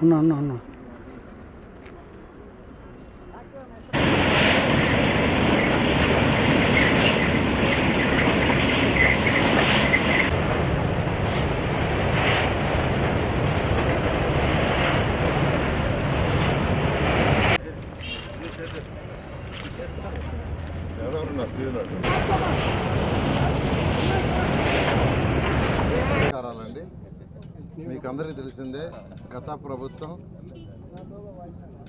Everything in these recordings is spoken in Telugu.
ఉన్నా ఉన్నా ఉన్నా అండి, మీకు అందరికీ తెలిసిందే గత ప్రభుత్వం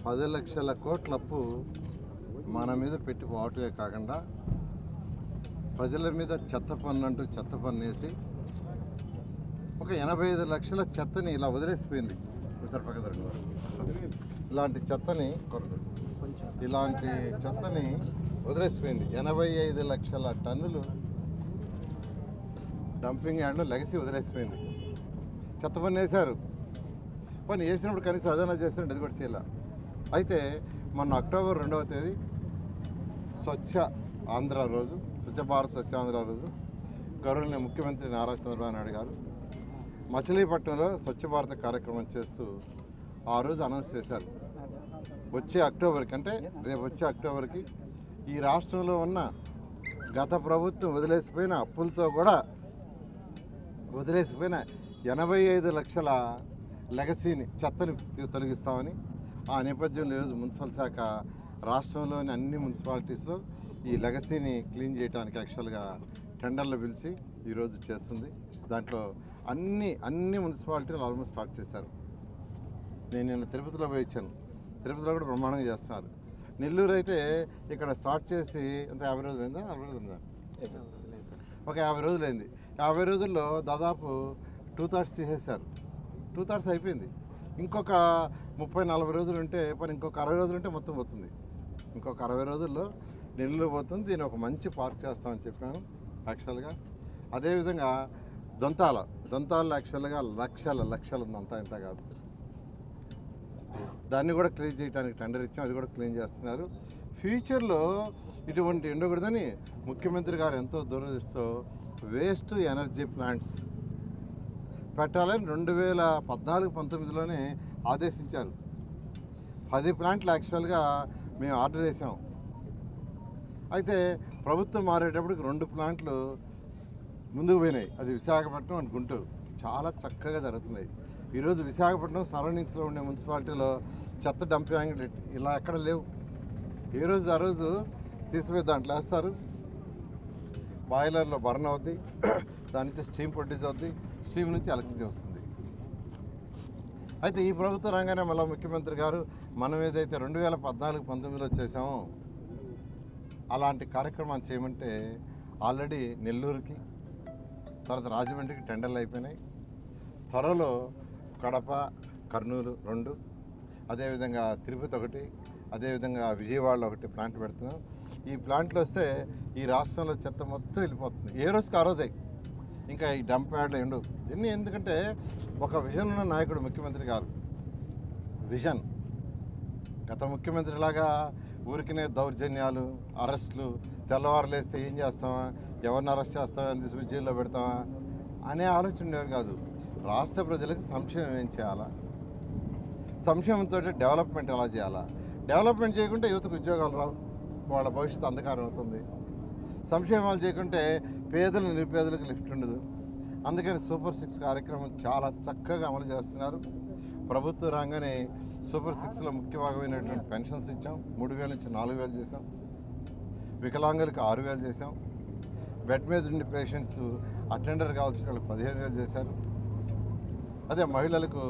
10 లక్షల కోట్ల అప్పు మన మీద పెట్టి పోవటమే కాకుండా ప్రజల మీద చెత్త పన్ను అంటూ చెత్త పన్ను వేసి ఒక 85 లక్షల చెత్తని ఇలా వదిలేసిపోయింది. ఇలాంటి చెత్తని వదిలేసిపోయింది. 85 లక్షల టన్నులు డంపింగ్ యార్డ్లో లెగసి వదిలేసిపోయింది. చెత్త పని వేశారు. పని వేసినప్పుడు కనీసం అదనా చేస్తుంటే అది కూడా చేయాల. అయితే మొన్న అక్టోబర్ 2వ తేదీ స్వచ్ఛ ఆంధ్ర రోజు, స్వచ్ఛ భారత్ స్వచ్ఛ ఆంధ్ర రోజు గౌరవనీయ ముఖ్యమంత్రి నారా చంద్రబాబు నాయుడు గారు మచిలీపట్నంలో స్వచ్ఛ భారత్ కార్యక్రమం చేస్తూ ఆ రోజు అనౌన్స్ చేశారు. వచ్చే అక్టోబర్కి, అంటే రేపు వచ్చే అక్టోబర్కి ఈ రాష్ట్రంలో ఉన్న గత ప్రభుత్వం వదిలేసిపోయిన అప్పులతో కూడా వదిలేసిపోయిన 85 లక్షల లెగసీని చెత్తని తొలగిస్తామని, ఆ నేపథ్యంలో ఈరోజు మున్సిపల్ శాఖ రాష్ట్రంలోని అన్ని మున్సిపాలిటీస్లో ఈ లెగసీని క్లీన్ చేయడానికి యాక్చువల్గా టెండర్లు పిలిచి ఈరోజు చేస్తుంది. దాంట్లో అన్ని మున్సిపాలిటీలు ఆల్మోస్ట్ స్టార్ట్ చేశారు. నేను నిన్న తిరుపతిలో పోయి ఇచ్చాను. తిరుపతిలో కూడా బ్రహ్మాండంగా చేస్తున్నారు. నెల్లూరు అయితే ఇక్కడ స్టార్ట్ చేసి అంత 50 రోజులు అయిందా, 40 రోజులు ఉందా? ఒక 50 రోజులైంది. 50 రోజుల్లో దాదాపు 2/3 తీసేశారు. 2/3 అయిపోయింది. ఇంకొక 30-40 రోజులు ఉంటే పని, ఇంకొక 60 రోజులు ఉంటే మొత్తం పోతుంది. ఇంకొక 60 రోజుల్లో నెల్లూరు పోతుంది. దీన్ని ఒక మంచి పార్క్ చేస్తామని చెప్పాను యాక్చువల్గా. అదేవిధంగా దొంతాల్లో యాక్చువల్గా లక్షలు ఉంది, అంతా ఇంత కాదు. దాన్ని కూడా క్లీన్ చేయడానికి టెండర్ ఇచ్చాం, అది కూడా క్లీన్ చేస్తున్నారు. ఫ్యూచర్లో ఇటువంటి ఉండకూడదని ముఖ్యమంత్రి గారు ఎంతో దూరదృష్టితో వేస్ట్ ఎనర్జీ ప్లాంట్స్ పెట్టాలని 2014-19లోనే ఆదేశించారు. 10 ప్లాంట్లు యాక్చువల్గా మేము ఆర్డర్ చేసాం. అయితే ప్రభుత్వం మారేటప్పటికి 2 ప్లాంట్లు ముందుకు పోయినాయి. అది విశాఖపట్నం అండ్ గుంటూరు. చాలా చక్కగా జరుగుతున్నాయి. ఈరోజు విశాఖపట్నం సరౌండింగ్స్లో ఉండే మున్సిపాలిటీలో చెత్త డంపింగ్ ఇలా ఎక్కడ లేవు. ఏ రోజు ఆ రోజు తీసిపోయి దాంట్లో వేస్తారు. బాయిలర్లో బర్న్ అవుద్ది, దాని నుంచి స్టీమ్ ప్రొడ్యూస్ అవుద్ది, స్టీమ్ నుంచి ఎలక్ట్రిసిటీ వస్తుంది. అయితే ఈ ప్రభుత్వ రంగానే మళ్ళీ ముఖ్యమంత్రి గారు మనం ఏదైతే 2014-19లో చేసామో అలాంటి కార్యక్రమాలు చేయమంటే ఆల్రెడీ నెల్లూరుకి, తర్వాత రాజమండ్రికి టెండర్లు అయిపోయినాయి. త్వరలో కడప, కర్నూలు 2, అదేవిధంగా తిరుపతి 1, అదేవిధంగా విజయవాడలో 1 ప్లాంట్ పెడుతున్నాం. ఈ ప్లాంట్లు వస్తే ఈ రాష్ట్రంలో చెత్త మొత్తం వెళ్ళిపోతుంది. ఏ రోజుకి ఆ రోజే. ఇంకా ఈ డంప్ యార్డ్లు ఉండవు. ఇవన్నీ ఎందుకంటే ఒక విజన్ ఉన్న నాయకుడు ముఖ్యమంత్రి గారు. విజన్. గత ముఖ్యమంత్రిలాగా ఊరికినే దౌర్జన్యాలు, అరెస్టులు, తెల్లవారులేస్తే ఏం చేస్తామా, ఎవరిని అరెస్ట్ చేస్తామా, తీసుకుని జైల్లో పెడతామా అనే ఆలోచన ఉండేవారు కాదు. రాష్ట్ర ప్రజలకు సంక్షేమం ఏం చేయాలా, సంక్షేమంతో డెవలప్మెంట్ ఎలా చేయాలా, డెవలప్మెంట్ చేయకుంటే యువతకు ఉద్యోగాలు రావు, వాళ్ళ భవిష్యత్తు అంధకారం అవుతుంది. సంక్షేమాలు చేయకుంటే పేదలు నిరుపేదలకు లిఫ్ట్ ఉండదు. అందుకని సూపర్ 6 కార్యక్రమం చాలా చక్కగా అమలు చేస్తున్నారు. ప్రభుత్వ రంగానే సూపర్ 6లో ముఖ్య భాగమైనటువంటి పెన్షన్స్ ఇచ్చాం. 3,000 నుంచి 4,000 చేసాం. వికలాంగులకు 6,000 చేసాం. బెడ్ మీద ఉండే పేషెంట్స్ అటెండర్ కావాల్సిన వాళ్ళకి 15,000 చేశారు. అదే మహిళలకు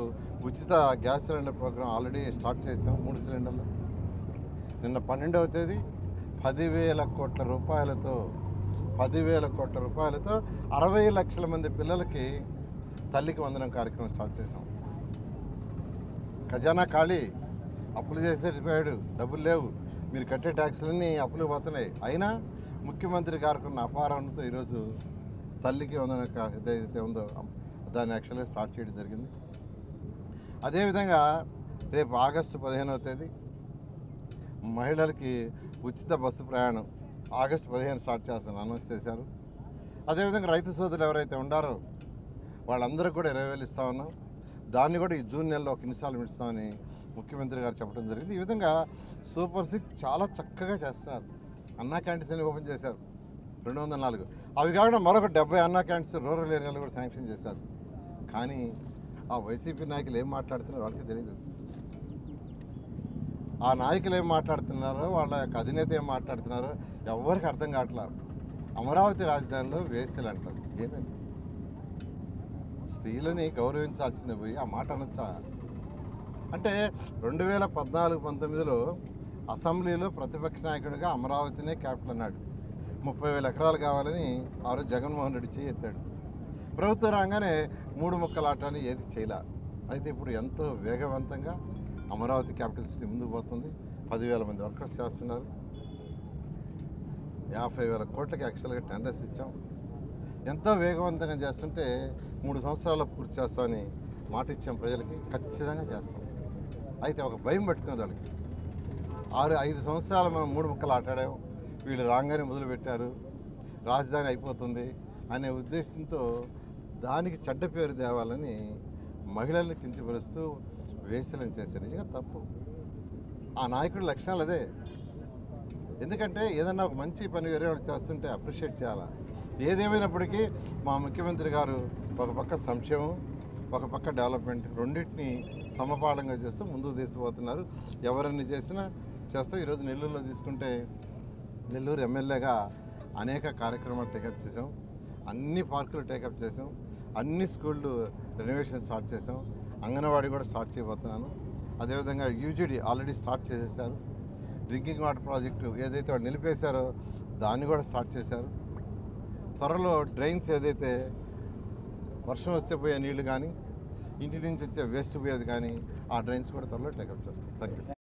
ఉచిత gas cylinder programme already start చేసాం. 3 సిలిండర్లు. నిన్న 12వ తేదీ 10,000 కోట్ల రూపాయలతో 60 లక్షల మంది పిల్లలకి తల్లికి వందనం కార్యక్రమం స్టార్ట్ చేసాం. ఖజానా ఖాళీ, అప్పులు చేసేటిపోయాడు, డబ్బులు లేవు, మీరు కట్టే ట్యాక్సులన్నీ అప్పులు పోతున్నాయి. అయినా ముఖ్యమంత్రి గారికి ఉన్న అపారంతో ఈరోజు తల్లికి వందనం ఏదైతే ఉందో దాన్ని యాక్చువల్గా స్టార్ట్ చేయడం జరిగింది. అదేవిధంగా రేపు ఆగస్టు 15వ తేదీ మహిళలకి ఉచిత బస్సు ప్రయాణం ఆగస్టు 15 స్టార్ట్ చేస్తాను అనౌన్స్ చేశారు. అదేవిధంగా రైతు సోదరులు ఎవరైతే ఉండారో వాళ్ళందరికీ కూడా 20,000 ఇస్తా ఉన్నాం. దాన్ని కూడా ఈ జూన్ నెలలో ఒక ఇన్స్టాల్మెంట్ ఇస్తామని ముఖ్యమంత్రి గారు చెప్పడం జరిగింది. ఈ విధంగా సూపర్ సిక్స్ చాలా చక్కగా చేస్తున్నారు. అన్నా క్యాంటీన్స్ అని ఓపెన్ చేశారు 204. అవి కాకుండా మరొక 70 అన్నా క్యాంటీన్స్ రూరల్ ఏరియాలో కూడా శాంక్షన్ చేశారు. కానీ ఆ వైసీపీ నాయకులు ఏం మాట్లాడుతున్నారో వాళ్ళకి తెలియదు. ఆ నాయకులు ఏం మాట్లాడుతున్నారో, వాళ్ళ యొక్క అధినేత ఏం మాట్లాడుతున్నారో ఎవరికి అర్థం కావట్లేదు. అమరావతి రాజధానిలో వేసలు అంటారు. ఏదండి, స్త్రీలని గౌరవించాల్సింది పోయి ఆ మాట అనొచ్చా? అంటే 2014-19లో అసెంబ్లీలో ప్రతిపక్ష నాయకుడిగా అమరావతినే క్యాపిటల్ అన్నాడు. 30,000 ఎకరాలు కావాలని ఆ రోజు జగన్మోహన్ రెడ్డి చేయి ఎత్తాడు. ప్రభుత్వం రాగానే 3 ముక్కల ఆట అని ఏది చేయలే. అయితే ఇప్పుడు ఎంతో వేగవంతంగా అమరావతి క్యాపిటల్ సిటీ ముందుకు పోతుంది. 10,000 మంది వర్కర్స్ చేస్తున్నారు. 50,000 కోట్లకి యాక్చువల్గా టెండర్స్ ఇచ్చాం. ఎంతో వేగవంతంగా చేస్తుంటే 3 సంవత్సరాల్లో పూర్తి చేస్తామని మాట ఇచ్చాం ప్రజలకి. ఖచ్చితంగా చేస్తాం. అయితే ఒక భయం పట్టుకున్నది వాళ్ళకి. 5 సంవత్సరాలు మనం 3 ముక్కలు ఆటాడాం, వీళ్ళు రాగానే మొదలుపెట్టారు, రాజధాని అయిపోతుంది అనే ఉద్దేశంతో దానికి చెడ్డ పేరు తేవాలని మహిళల్ని కించపరుస్తూ వేసలను చేశారు. నిజంగా తప్పు. ఆ నాయకుడి లక్షణాలు అదే. ఎందుకంటే ఏదన్నా ఒక మంచి పని వేరే వాళ్ళు చేస్తుంటే అప్రిషియేట్ చేయాలా. ఏదేమైనప్పటికీ మా ముఖ్యమంత్రి గారు ఒక పక్క సంక్షేమం, ఒక పక్క డెవలప్మెంట్ రెండింటినీ సమపాలంగా చేస్తూ ముందుకు తీసుకుపోతున్నారు. ఎవరన్నీ చేసినా చేస్తాం. ఈరోజు నెల్లూరులో తీసుకుంటే నెల్లూరు ఎమ్మెల్యేగా అనేక కార్యక్రమాలు టేకప్ చేసాం. అన్ని పార్కులు టేకప్ చేసాం. అన్ని స్కూళ్ళు రెనోవేషన్ స్టార్ట్ చేసాం. అంగన్వాడీ కూడా స్టార్ట్ చేయబోతున్నాను. అదేవిధంగా యూజీడీ ఆల్రెడీ స్టార్ట్ చేసేసారు. డ్రింకింగ్ వాటర్ ప్రాజెక్టు ఏదైతే వాళ్ళు నిలిపేశారో దాన్ని కూడా స్టార్ట్ చేశారు. త్వరలో డ్రైన్స్ ఏదైతే వర్షం వస్తే పోయే నీళ్లు కానీ, ఇంటి నుంచి వచ్చే వేస్ట్ పోయేది కానీ, ఆ డ్రైన్స్ కూడా త్వరలో టేకప్ చేస్తాం. Thank you.